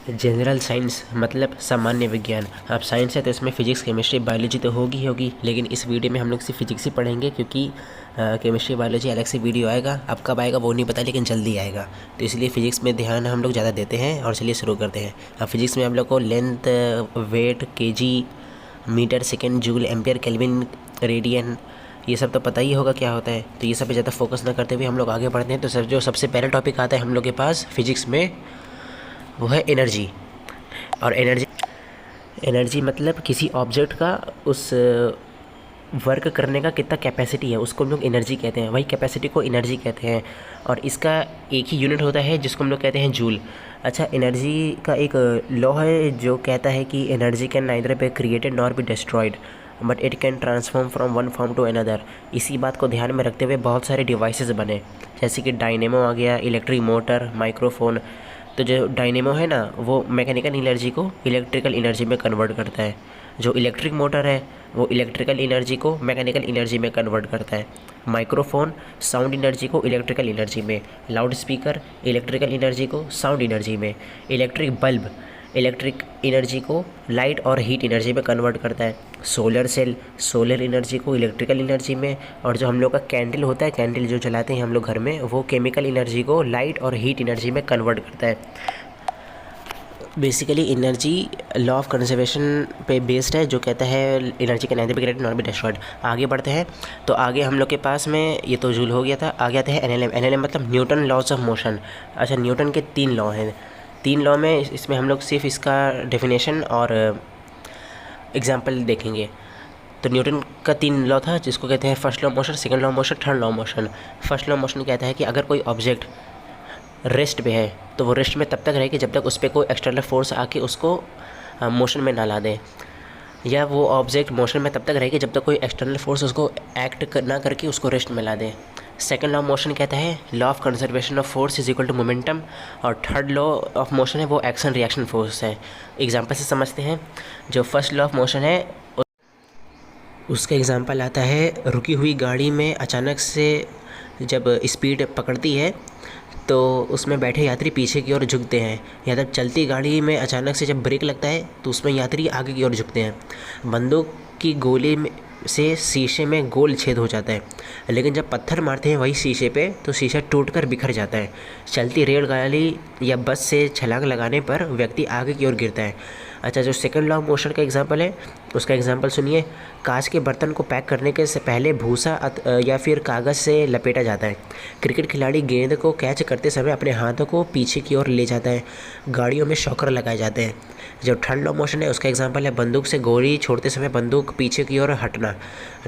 General science मतलब सामान्य विज्ञान। अब साइंस है तो इसमें फिजिक्स केमिस्ट्री बायोलॉजी तो होगी, लेकिन इस वीडियो में हम लोग सिर्फ फिजिक्स ही पढ़ेंगे, क्योंकि केमिस्ट्री बायोलॉजी अलग से वीडियो आएगा। अब कब आएगा वो नहीं पता, लेकिन जल्दी आएगा। तो इसलिए फ़िज़िक्स में ध्यान हम लोग ज़्यादा देते हैं। और चलिए शुरू करते हैं। अब फिजिक्स में हम लोग को length, weight, KG, metre, second, joule, ampere, kelvin, radian, ये सब तो पता ही होगा क्या होता है। तो ये सब पे ज़्यादा फोकस ना करते हुए हम लोग आगे बढ़ते हैं। तो जो सबसे पहला टॉपिक आता है हम लोग के पास फिजिक्स में, वो है एनर्जी। और एनर्जी मतलब किसी ऑब्जेक्ट का उस वर्क करने का कितना कैपेसिटी है, उसको हम लोग एनर्जी कहते हैं। वही कैपेसिटी को एनर्जी कहते हैं। और इसका एक ही यूनिट होता है जिसको हम लोग कहते हैं जूल। अच्छा, एनर्जी का एक लॉ है जो कहता है कि energy can neither be created nor be destroyed but it can transform from one form to another. इसी बात को ध्यान में रखते हुए बहुत सारे डिवाइसेस बने, जैसे कि डायनेमो आ गया, इलेक्ट्रिक मोटर, माइक्रोफोन। तो जो डायनेमो है ना, वो मैकेनिकल एनर्जी को इलेक्ट्रिकल एनर्जी में कन्वर्ट करता है। जो इलेक्ट्रिक मोटर है वो इलेक्ट्रिकल एनर्जी को मैकेनिकल एनर्जी में कन्वर्ट करता है। माइक्रोफोन साउंड एनर्जी को इलेक्ट्रिकल एनर्जी में, लाउड स्पीकर इलेक्ट्रिकल एनर्जी को साउंड एनर्जी में, इलेक्ट्रिक बल्ब इलेक्ट्रिक एनर्जी को लाइट और हीट एनर्जी में कन्वर्ट करता है। सोलर सेल सोलर एनर्जी को इलेक्ट्रिकल एनर्जी में। और जो हम लोग का कैंडल होता है, कैंडल जो जलाते हैं हम लोग घर में, वो केमिकल एनर्जी को लाइट और हीट एनर्जी में कन्वर्ट करता है। Basically energy law of conservation पे बेस्ड है, जो कहता है energy can neither be created nor be destroyed. आगे बढ़ते हैं। तो आगे हम लोग के पास में ये तो जूल हो गया था। आगे आते हैं एनएलएम। एनएलएम मतलब न्यूटन लॉज ऑफ मोशन। अच्छा, न्यूटन के 3 लॉ हैं। 3 लॉ में इसमें हम लोग सिर्फ इसका डेफिनेशन और एग्जाम्पल देखेंगे। तो न्यूटन का 3 लॉ था, जिसको कहते हैं first law motion, second law motion, third law motion. First law motion कहता है कि अगर कोई ऑब्जेक्ट रेस्ट पे है तो वो रेस्ट में तब तक रहेगी जब तक उस पर कोई एक्सटर्नल फोर्स आके उसको मोशन में ना ला दे, या वो ऑब्जेक्ट मोशन में तब तक रहेगी जब तक कोई एक्सटर्नल फोर्स उसको एक्ट ना करके उसको रेस्ट में ला दे। सेकंड लॉ ऑफ मोशन कहता है law of conservation of force is equal to momentum. और थर्ड लॉ ऑफ मोशन है वो एक्शन रिएक्शन फोर्स है। एग्जाम्पल से समझते हैं। जो फर्स्ट लॉ ऑफ मोशन है उसका एग्जाम्पल आता है, रुकी हुई गाड़ी में अचानक से जब स्पीड पकड़ती है तो उसमें बैठे यात्री पीछे की ओर झुकते हैं, या तब चलती गाड़ी में अचानक से जब ब्रेक लगता है तो उसमें यात्री आगे की ओर झुकते हैं। बंदूक की गोली से शीशे में गोल छेद हो जाता है, लेकिन जब पत्थर मारते हैं वही शीशे पे तो शीशा टूटकर बिखर जाता है। चलती रेलगाड़ी या बस से छलांग लगाने पर व्यक्ति आगे की ओर गिरता है। अच्छा, जो सेकंड लॉ ऑफ मोशन का एग्जांपल है उसका एग्जांपल सुनिए। कांच के बर्तन को पैक करने के से पहले भूसा या फिर कागज़ से लपेटा जाता है। क्रिकेट खिलाड़ी गेंद को कैच करते समय अपने हाथों को पीछे की ओर ले जाता है। गाड़ियों में शॉकर लगाए जाते हैं। जो थर्ड लॉ मोशन है उसका एग्जांपल है बंदूक से गोली छोड़ते समय बंदूक पीछे की ओर हटना,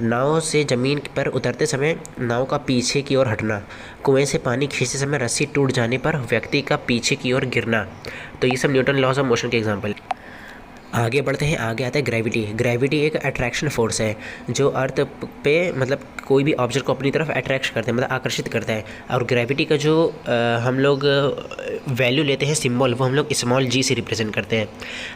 नाव से ज़मीन पर उतरते समय नाव का पीछे की ओर हटना, कुएं से पानी खींचते समय रस्सी टूट जाने पर व्यक्ति का पीछे की ओर गिरना। तो ये सब न्यूटन लॉज ऑफ मोशन के एग्जांपल। आगे बढ़ते हैं। आगे आता है ग्रेविटी। ग्रेविटी एक अट्रैक्शन फोर्स है जो अर्थ पे मतलब कोई भी ऑब्जेक्ट को अपनी तरफ अट्रैक्ट करता है, मतलब आकर्षित करता है। और ग्रेविटी का जो हम लोग वैल्यू लेते हैं सिंबल, वो हम लोग स्मॉल जी से रिप्रेजेंट करते हैं।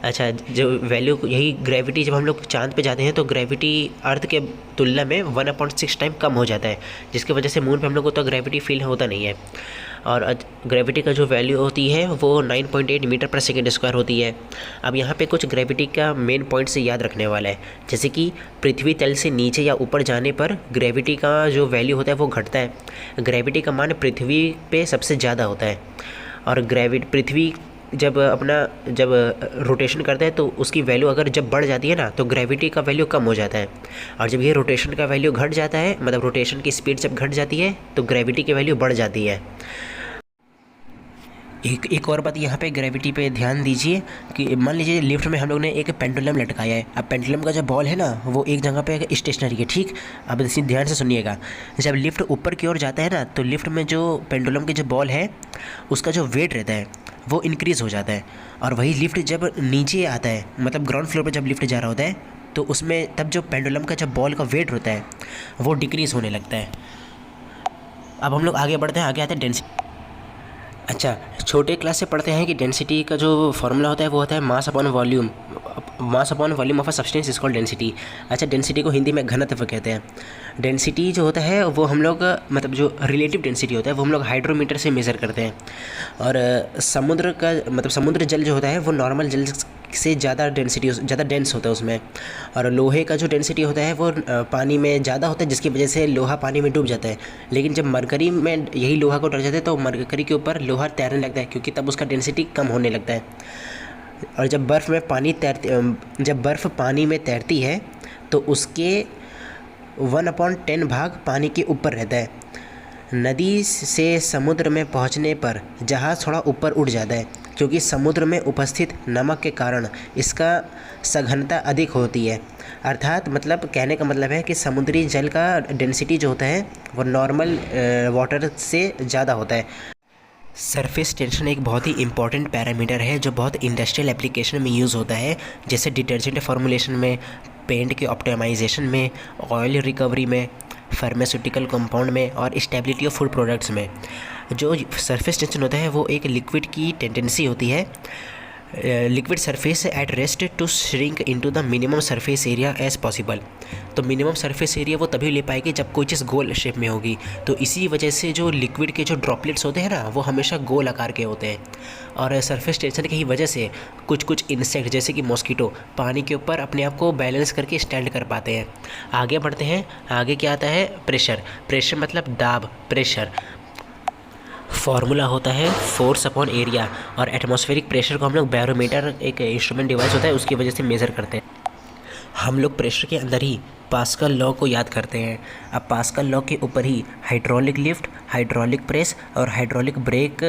अच्छा, जो वैल्यू यही ग्रेविटी, जब हम लोग चांद पे जाते हैं तो ग्रेविटी अर्थ के तुलना में 1/6 टाइम कम हो जाता है, जिसकी वजह से मून पे हम लोग को तो ग्रेविटी फील होता नहीं है। और ग्रेविटी का जो वैल्यू होती है वो 9.8 मीटर पर सेकेंड स्क्वायर होती है। अब यहाँ पे कुछ ग्रेविटी का मेन पॉइंट से याद रखने वाला है, जैसे कि पृथ्वी तल से नीचे या ऊपर जाने पर ग्रेविटी का जो वैल्यू होता है वो घटता है। ग्रेविटी का मान पृथ्वी पे सबसे ज़्यादा होता है। और पृथ्वी जब रोटेशन करता है तो उसकी वैल्यू अगर जब बढ़ जाती है ना तो ग्रेविटी का वैल्यू कम हो जाता है। और जब ये रोटेशन का वैल्यू घट जाता है, मतलब रोटेशन की स्पीड जब घट जाती है तो ग्रेविटी की वैल्यू बढ़ जाती है। एक और बात यहाँ पे ग्रेविटी पे ध्यान दीजिए कि मान लीजिए लिफ्ट में हम लोग ने एक पेंडुलम लटकाया है। अब पेंडुलम का जो बॉल है ना वो एक जगह पे स्टेशनरी है, ठीक। अब इसी ध्यान से सुनिएगा। जब लिफ्ट ऊपर की ओर जाता है ना तो लिफ्ट में जो पेंडुलम की जो बॉल है उसका जो वेट रहता है वो इंक्रीज़ हो जाता है। और वही लिफ्ट जब नीचे आता है, मतलब ग्राउंड फ्लोर पर जब लिफ्ट जा रहा होता है तो उसमें तब जो पेंडुलम का जब बॉल का वेट होता है वो डिक्रीज़ होने लगता है। अब हम लोग आगे बढ़ते हैं। आगे आते हैं डेंसिटी। अच्छा, छोटे क्लास से पढ़ते हैं कि डेंसिटी का जो फॉर्मूला होता है वो होता है mass upon volume. Mass upon volume of a substance is called density. अच्छा, डेंसिटी को हिंदी में घनत्व कहते हैं। डेंसिटी जो होता है वो हम लोग मतलब जो रिलेटिव डेंसिटी होता है वो हम लोग हाइड्रोमीटर से मेज़र करते हैं। और समुद्र का मतलब समुद्र जल जो होता है वो नॉर्मल जल से ज़्यादा डेंस होता है उसमें। और लोहे का जो डेंसिटी होता है वो पानी में ज़्यादा होता है, जिसकी वजह से लोहा पानी में डूब जाता है। लेकिन जब मरकरी में यही लोहा को डर जाता है तो मरकरी के ऊपर लोहा तैरने लगता है, क्योंकि तब उसका डेंसिटी कम होने लगता है। और जब बर्फ़ पानी में तैरती है तो उसके 1/10 भाग पानी के ऊपर रहता है। नदी से समुद्र में पहुंचने पर जहाज़ थोड़ा ऊपर उड़ जाता है, क्योंकि समुद्र में उपस्थित नमक के कारण इसका सघनता अधिक होती है। अर्थात मतलब कहने का मतलब है कि समुद्री जल का डेंसिटी जो होता है वो नॉर्मल वाटर से ज़्यादा होता है। सरफेस टेंशन एक बहुत ही इंपॉर्टेंट पैरामीटर है जो बहुत इंडस्ट्रियल एप्लीकेशन में यूज़ होता है, जैसे डिटर्जेंट फॉर्मुलेशन में, पेंट के ऑप्टिमाइजेशन में, ऑयल रिकवरी में, फार्मास्यूटिकल कंपाउंड में और स्टेबिलिटी ऑफ फूड प्रोडक्ट्स में। जो सरफेस टेंशन होता है वो एक लिक्विड की टेंडेंसी होती है, liquid surface at rest to shrink into the minimum surface area as possible. तो मिनिमम सरफेस एरिया वो तभी ले पाएगी जब कोई चीज़ गोल शेप में होगी। तो इसी वजह से जो लिक्विड के जो ड्रॉपलेट्स होते हैं ना वो हमेशा गोल आकार के होते हैं। और सरफेस टेंशन की ही वजह से कुछ इंसेक्ट जैसे कि मॉस्किटो पानी के ऊपर अपने आप को बैलेंस करके स्टैंड कर पाते हैं। आगे बढ़ते हैं। आगे क्या आता है? प्रेशर। प्रेशर मतलब दाब, प्रेशर। फार्मूला होता है फोर्स अपॉन एरिया। और एटमॉस्फेरिक प्रेशर को हम लोग बैरोमीटर एक इंस्ट्रूमेंट डिवाइस होता है उसकी वजह से मेज़र करते हैं। हम लोग प्रेशर के अंदर ही पास्कल लॉ को याद करते हैं। अब पास्कल लॉ के ऊपर ही हाइड्रोलिक लिफ्ट, हाइड्रोलिक प्रेस और हाइड्रोलिक ब्रेक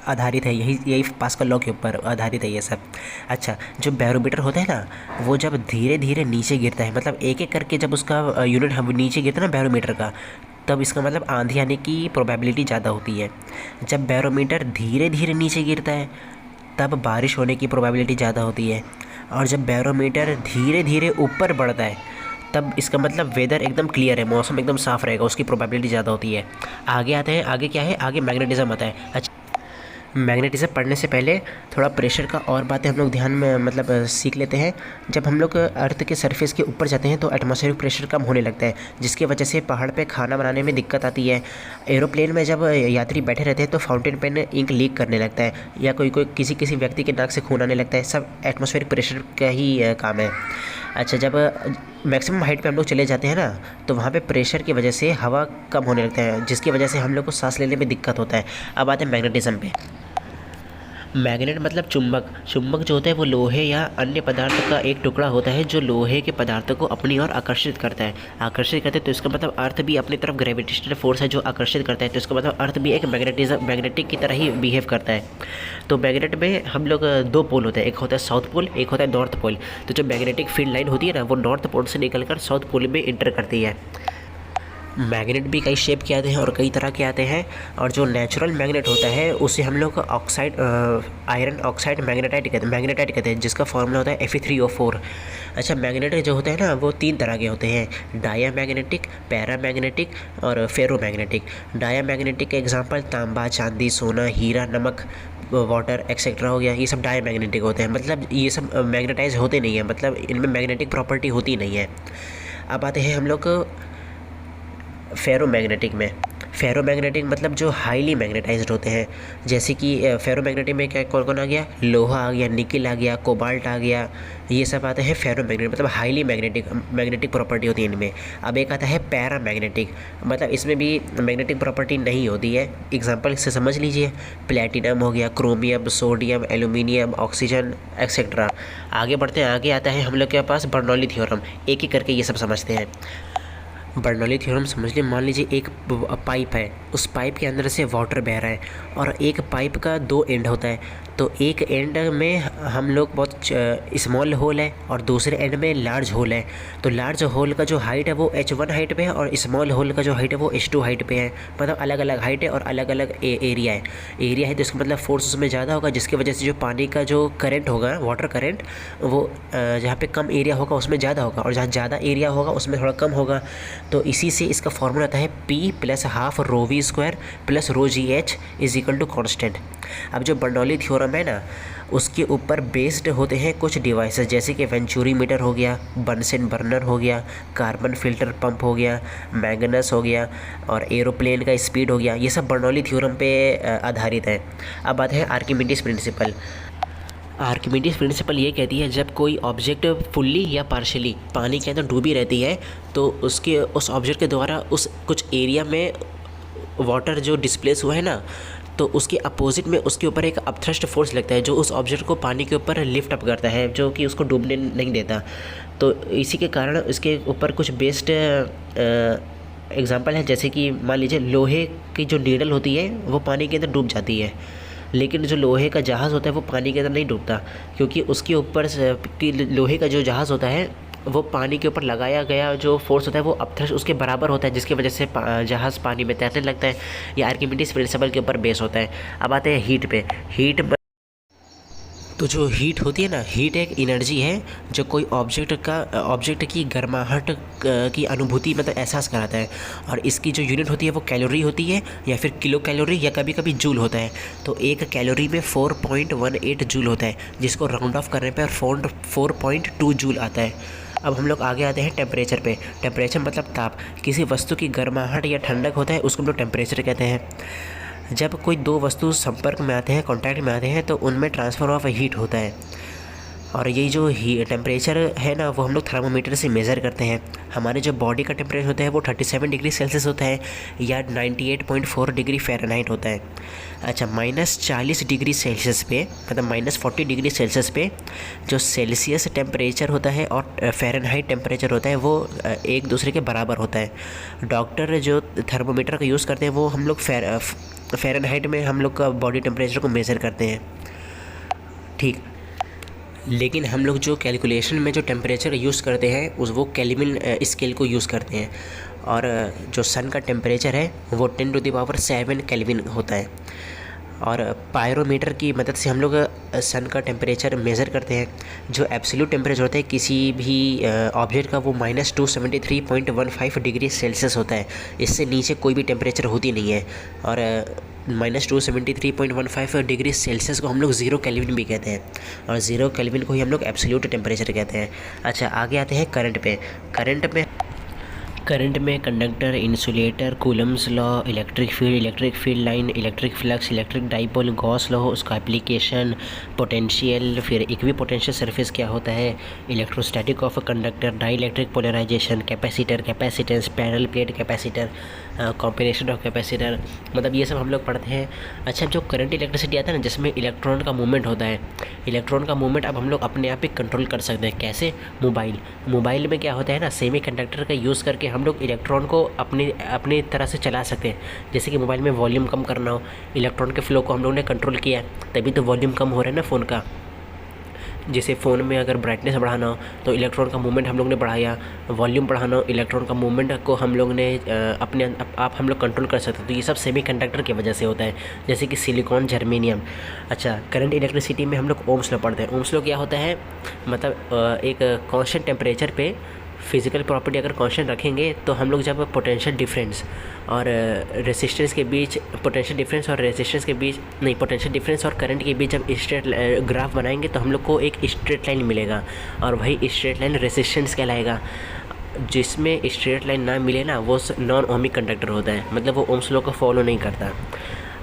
आधारित है। यही पास्कल लॉ के ऊपर आधारित है ये सब। अच्छा, जो बैरोमीटर होता है ना वो जब धीरे धीरे नीचे गिरता है, मतलब एक एक करके जब उसका यूनिट नीचे गिरता है ना बैरोमीटर का, तब इसका मतलब आंधी आने की प्रोबेबिलिटी ज़्यादा होती है। जब बैरोमीटर धीरे धीरे नीचे गिरता है तब बारिश होने की प्रोबेबिलिटी ज़्यादा होती है। और जब बैरोमीटर धीरे धीरे ऊपर बढ़ता है तब इसका मतलब वेदर एकदम क्लियर है, मौसम एकदम साफ़ रहेगा, उसकी प्रोबेबिलिटी ज़्यादा होती है। आगे आते हैं। आगे क्या है? आगे मैग्नेटिज़म आता है। अच्छा, मैग्नेटिज़म पढ़ने से पहले थोड़ा प्रेशर का और बातें हम लोग ध्यान में मतलब सीख लेते हैं। जब हम लोग अर्थ के सरफेस के ऊपर जाते हैं तो एटमॉस्फेरिक प्रेशर कम होने लगता है, जिसकी वजह से पहाड़ पे खाना बनाने में दिक्कत आती है। एरोप्लेन में जब यात्री बैठे रहते हैं तो फाउंटेन पेन इंक लीक करने लगता है, या कोई किसी व्यक्ति के नाक से खून आने लगता है। सब एटमॉस्फेरिक प्रेशर का ही काम है। अच्छा, जब मैक्सिमम हाइट पे हम लोग चले जाते हैं ना तो वहाँ पे प्रेशर की वजह से हवा कम होने लगता है, जिसकी वजह से हम लोग को सांस लेने में दिक्कत होता है। अब आते हैं मैग्नेटिज़म पे। मैग्नेट मतलब चुंबक। चुंबक जो होता है वो लोहे या अन्य पदार्थ का एक टुकड़ा होता है जो लोहे के पदार्थों को अपनी ओर आकर्षित करता है। तो इसका मतलब अर्थ भी अपनी तरफ ग्रेविटेशनल फोर्स है जो आकर्षित करता है, तो इसका मतलब अर्थ भी एक मैग्नेटिक की तरह ही बिहेव करता है। तो मैग्नेट में हम लोग दो पोल होते हैं, एक होता है साउथ पोल, एक होता है नॉर्थ पोल। तो जो मैग्नेटिक फील्ड लाइन होती है ना वो नॉर्थ पोल से निकलकर साउथ पोल में इंटर करती है। मैग्नेट भी कई शेप के आते हैं और कई तरह के आते हैं। और जो नेचुरल मैग्नेट होता है उसे हम लोग आयरन ऑक्साइड मैग्नेटाइट कहते हैं, जिसका फॉर्मूला होता है Fe3O4। अच्छा, मैग्नेट जो होते हैं ना वो 3 तरह के होते हैं, डायामैग्नेटिक, पैरामैग्नेटिक और फेरोमैग्नेटिक। डायामैग्नेटिक के एग्जांपल तांबा, चांदी, सोना, हीरा, नमक, वाटर एक्सेट्रा हो गया। ये सब डायामैग्नेटिक होते हैं, मतलब ये सब मैग्नेटाइज होते नहीं हैं, मतलब इनमें मैग्नेटिक प्रॉपर्टी होती नहीं है। अब आते हैं हम लोग फेरोमैग्नेटिक में। फेरोमैग्नेटिक मतलब जो हाईली मैग्नेटाइज्ड होते हैं, जैसे कि फेरोमैग्नेटिक में क्या कौन आ गया? लोहा आ गया, निकिल आ गया, कोबाल्ट आ गया, ये सब आते हैं फेरोमैग्नेटिक, मतलब हाईली मैग्नेटिक प्रॉपर्टी होती है इनमें। अब एक आता है पैरामैग्नेटिक, मतलब इसमें भी मैग्नेटिक प्रॉपर्टी नहीं होती है। एग्जांपल से समझ लीजिए, प्लेटिनम हो गया, chromium, sodium, aluminium, oxygen etcetera. आगे बढ़ते हैं। आगे आता है हम लोग के पास बर्नौली थ्योरम। एक एक करके ये सब समझते हैं। बर्नौली थ्योरम समझ लिए। मान लीजिए एक पाइप है, उस पाइप के अंदर से वाटर बह रहा है और एक पाइप का 2 एंड होता है। तो एक एंड में हम लोग बहुत स्मॉल होल है और दूसरे एंड में लार्ज होल है। तो लार्ज होल का जो हाइट है वो H1 हाइट पे है और स्मॉल होल का जो हाइट है वो H2 हाइट पे है। मतलब अलग अलग हाइट है और अलग अलग एरिया है। तो इसका मतलब फोर्स उसमें ज़्यादा होगा, जिसकी वजह से जो पानी का जो करंट होगा, वाटर करंट, वो जहाँ पे कम एरिया होगा उसमें ज़्यादा होगा और जहाँ ज़्यादा एरिया होगा उसमें थोड़ा कम होगा। तो इसी से इसका फॉर्मूला आता है P plus half rho v square plus rho g h is equal to constant. अब जो बर्नौली थ्योरम है ना, उसके ऊपर बेस्ड होते हैं कुछ डिवाइसेस, जैसे कि वेंचुरी मीटर हो गया, बर्नसेन बर्नर हो गया, कार्बन फिल्टर पंप हो गया, मैग्नस हो गया, और एरोप्लेन का स्पीड हो गया। ये सब बर्नौली थ्योरम पे आधारित है। अब बात है आर्किमिडीज प्रिंसिपल। आर्किमिडीज प्रिंसिपल ये कहती है जब कोई ऑब्जेक्ट फुल्ली या पार्शियली पानी के अंदर डूबी रहती है तो उस ऑब्जेक्ट के द्वारा उस कुछ एरिया में वाटर जो डिस्प्लेस हुआ है ना, तो उसके अपोजिट में उसके ऊपर एक अपथ्रस्ट फोर्स लगता है जो उस ऑब्जेक्ट को पानी के ऊपर लिफ्ट अप करता है, जो कि उसको डूबने नहीं देता। तो इसी के कारण इसके ऊपर कुछ बेस्ड एग्जांपल है, जैसे कि मान लीजिए लोहे की जो नीडल होती है वो पानी के अंदर डूब जाती है, लेकिन जो लोहे का जहाज़ होता है वो पानी के अंदर नहीं डूबता, क्योंकि उसके ऊपर कि लोहे का जो जहाज़ होता है वो पानी के ऊपर लगाया गया जो फोर्स होता है वो अपथ्रस्ट उसके बराबर होता है, जिसकी वजह से जहाज़ पानी में तैरने लगता है। ये आर्किमिडीज प्रिंसिपल के ऊपर बेस होता है। अब आते हैं हीट पे। तो जो हीट होती है ना, हीट एक एनर्जी है जो कोई ऑब्जेक्ट की गर्माहट की अनुभूति मतलब एहसास कराता है, और इसकी जो यूनिट होती है वो कैलोरी होती है या फिर किलो कैलोरी या कभी कभी जूल होता है। तो एक कैलोरी में 4.18 जूल होता है, जिसको राउंड ऑफ करने पर 4.2 जूल आता है। अब हम लोग आगे आते हैं टेम्परेचर पे। टेम्परेचर मतलब ताप। किसी वस्तु की गर्माहट या ठंडक होता है उसको हम लोग टेम्परेचर कहते हैं। जब कोई दो वस्तु संपर्क में आते हैं, कांटेक्ट में आते हैं, तो उनमें ट्रांसफ़र ऑफ हीट होता है। और ये जो टेम्परेचर है ना, वो हम लोग थर्मामीटर से मेज़र करते हैं। हमारे जो बॉडी का टेम्परेचर होता है वो 37 डिग्री सेल्सियस होता है या 98.4 डिग्री फ़ारेनहाइट होता है। अच्छा, -40 डिग्री सेल्सियस पे मतलब -40 डिग्री सेल्सियस पे जो सेल्सियस टेम्परेचर होता है और फ़ारेनहाइट टेम्परेचर होता है वो एक दूसरे के बराबर होता है। डॉक्टर जो थर्मोमीटर का यूज़ करते हैं वो हम लोग फ़ारेनहाइट में हम लोग का बॉडी टेम्परेचर को मेज़र करते हैं, ठीक। लेकिन हम लोग जो कैलकुलेशन में जो टेम्परेचर यूज़ करते हैं वो केल्विन स्केल को यूज़ करते हैं, और जो सन का टेम्परेचर है वो 10⁻7 केल्विन होता है। और पायरोमीटर की मदद से हम लोग सन का टेम्परेचर मेज़र करते हैं। जो एब्सोल्यूट टेम्परेचर होता है किसी भी ऑब्जेक्ट का वो -273.15 डिग्री सेल्सियस होता है। इससे नीचे कोई भी टेम्परेचर होती नहीं है। और -273.15 डिग्री सेल्सियस को हम लोग 0 केल्विन भी कहते हैं, और 0 केल्विन को ही हम लोग एब्सोल्यूट टेम्परेचर कहते हैं। अच्छा, आगे आते हैं करंट पे। करंट में conductor, insulator, Coulomb's law, electric field line, electric flux, electric dipole, Gauss law, उसका एप्लीकेशन, पोटेंशियल, फिर इक्विपोटेंशियल सरफेस क्या होता है, electrostatic of conductor, dielectric polarization, capacitor, capacitance, parallel plate capacitor, combination of capacitor, मतलब ये सब हम लोग पढ़ते हैं। अच्छा, जो करंट इलेक्ट्रिसिटी आता है ना, जिसमें इलेक्ट्रॉन का मूवमेंट होता है, इलेक्ट्रॉन का मूवमेंट अब हम लोग अपने आप ही कंट्रोल कर सकते हैं। कैसे? मोबाइल में क्या होता है ना, सेमी कंडक्टर का यूज़ करके हम लोग इलेक्ट्रॉन को अपनी तरह से चला सकते हैं। जैसे कि मोबाइल में वॉल्यूम कम करना हो, इलेक्ट्रॉन के फ्लो को हम लोग ने कंट्रोल किया, तभी तो वॉल्यूम कम हो रहा है ना फ़ोन का। जैसे फ़ोन में अगर ब्राइटनेस बढ़ाना हो तो इलेक्ट्रॉन का मूवमेंट हम लोग ने बढ़ाया, वॉल्यूम बढ़ाना हो, इलेक्ट्रॉन का मूवमेंट को हम लोग ने अपने आप हम लोग कंट्रोल कर सकते हैं। तो ये सब सेमीकंडक्टर की वजह से होता है, जैसे कि सिलिकॉन, जर्मेनियम। अच्छा, करंट इलेक्ट्रिसिटी में हम लोग ओम्स लॉ पढ़ते हैं। ओम्स लॉ क्या होता है, मतलब एक कांस्टेंट टेम्परेचर पे फिज़िकल प्रॉपर्टी अगर कांस्टेंट रखेंगे तो हम लोग जब पोटेंशियल डिफरेंस और रेजिस्टेंस के बीच, पोटेंशियल डिफरेंस और करंट के बीच जब स्ट्रेट ग्राफ बनाएंगे तो हम लोग को एक स्ट्रेट लाइन मिलेगा, और वही स्ट्रेट लाइन रेजिस्टेंस कहलाएगा। जिसमें स्ट्रेट लाइन ना मिले ना, वो नॉन ओमिक कंडक्टर होता है, मतलब वो ओम्स लॉ को फॉलो नहीं करता।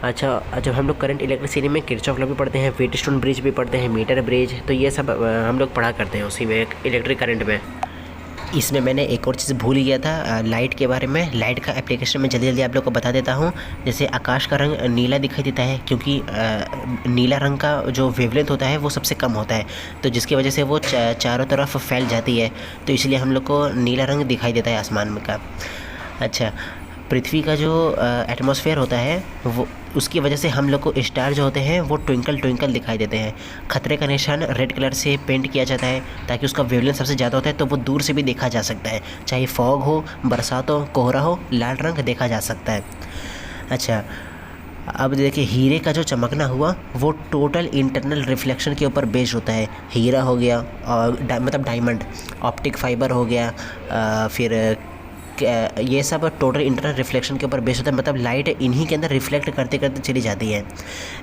अच्छा, जब हम लोग करंट इलेक्ट्रिसिटी में किरचॉफ लॉ भी पढ़ते हैं, व्हीटस्टोन ब्रिज भी पढ़ते हैं, मीटर ब्रिज, तो ये सब हम लोग पढ़ा करते हैं उसी में इलेक्ट्रिक करंट में। इसमें मैंने एक और चीज़ भूल गया था, लाइट के बारे में। लाइट का एप्लीकेशन मैं जल्दी आप लोग को बता देता हूँ। जैसे आकाश का रंग नीला दिखाई देता है क्योंकि नीला रंग का जो वेवलेंथ होता है वो सबसे कम होता है, तो जिसकी वजह से वो चारों तरफ फैल जाती है, तो इसलिए हम लोग को नीला रंग दिखाई देता है आसमान में का। अच्छा, पृथ्वी का जो एटमॉस्फेयर होता है वो, उसकी वजह से हम लोग को स्टार जो होते हैं वो ट्विंकल ट्विंकल दिखाई देते हैं। खतरे का निशान रेड कलर से पेंट किया जाता है ताकि उसका वेवलेंथ सबसे ज़्यादा होता है, तो वो दूर से भी देखा जा सकता है, चाहे फॉग हो, बरसात हो, कोहरा हो, लाल रंग देखा जा सकता है। अच्छा, अब देखिए, हीरे का जो चमकना हुआ वो टोटल इंटरनल रिफ्लेक्शन के ऊपर बेस्ड होता है। हीरा हो गया और मतलब डायमंड, ऑप्टिक फाइबर हो गया, फिर ये सब टोटल इंटरनल रिफ्लेक्शन के ऊपर बेस होता है, मतलब लाइट इन्हीं के अंदर रिफ्लेक्ट करते करते चली जाती है।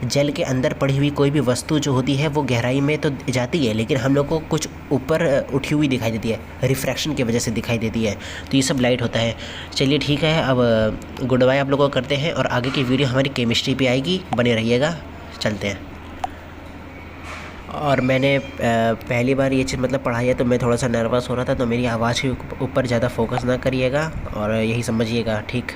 जल के अंदर पड़ी हुई कोई भी वस्तु जो होती है वो गहराई में तो जाती है, लेकिन हम लोग को कुछ ऊपर उठी हुई दिखाई देती है, रिफ्रैक्शन की वजह से दिखाई देती है। तो ये सब लाइट होता है। चलिए ठीक है, अब गुड बाय आप लोगों को करते हैं, और आगे की वीडियो हमारी केमिस्ट्री पे आएगी, बने रहिएगा। चलते हैं। और मैंने पहली बार ये चीज़ मतलब पढ़ाई है, तो मैं थोड़ा सा नर्वस हो रहा था, तो मेरी आवाज़ के ऊपर ज़्यादा फोकस ना करिएगा और यही समझिएगा, ठीक।